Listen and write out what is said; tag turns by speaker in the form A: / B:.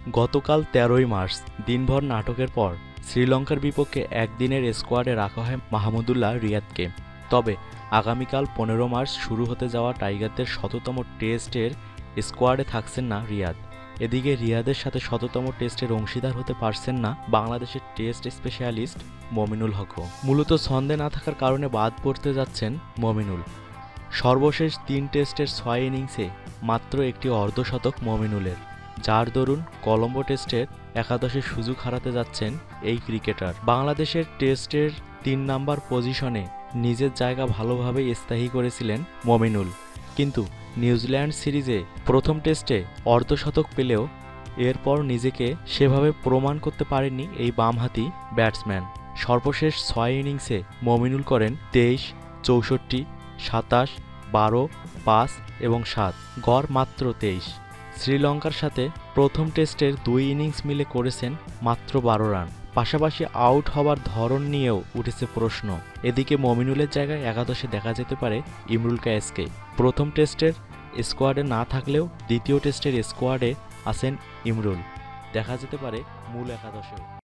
A: গতকাল ১৩ই মার্চ দিনভর নাটকের পর শ্রীলঙ্কার বিপক্ষে একদিনের স্কোয়াডে রাখা হয় মাহমুদুল্লাহ রিয়াদকে। তবে আগামীকাল ১৫ মার্চ শুরু হতে যাওয়া টাইগারদের শততম টেস্টের স্কোয়াডে থাকছেন না রিয়াদ। এদিকে রিয়াদের সাথে শততম টেস্টের অংশীদার হতে পারছেন না বাংলাদেশের টেস্ট স্পেশালিস্ট মমিনুল হকও। মূলত ছন্দে না থাকার কারণে বাদ পড়তে যাচ্ছেন মমিনুল। সর্বশেষ ৩ টেস্টের ৬ ইনিংসে মাত্র একটি অর্ধশতক মমিনুলের, যার দরুন কলম্বো টেস্টের একাদশে সুযোগ হারাতে যাচ্ছেন এই ক্রিকেটার। বাংলাদেশের টেস্টের ৩ নম্বর পজিশনে নিজের জায়গা ভালোভাবেই স্থায়ী করেছিলেন মমিনুল, কিন্তু নিউজিল্যান্ড সিরিজে প্রথম টেস্টে অর্ধশতক পেলেও এরপর নিজেকে সেভাবে প্রমাণ করতে পারেননি এই বামহাতি ব্যাটসম্যান। সর্বশেষ ৬ ইনিংসে মমিনুল করেন ২৩, ৬৪, ২৭, ১২, ৫ এবং ৭, গড় মাত্র ২৩। শ্রীলঙ্কার সাথে প্রথম টেস্টের ২ ইনিংস মিলে করেছেন মাত্র ১২ রান। পাশাপাশি আউট হওয়ার ধরন নিয়েও উঠেছে প্রশ্ন। এদিকে মমিনুলের জায়গায় একাদশে দেখা যেতে পারে ইমরুল কায়েসকে। প্রথম টেস্টের স্কোয়াডে না থাকলেও দ্বিতীয় টেস্টের স্কোয়াডে আছেন ইমরুল, দেখা যেতে পারে মূল একাদশেও।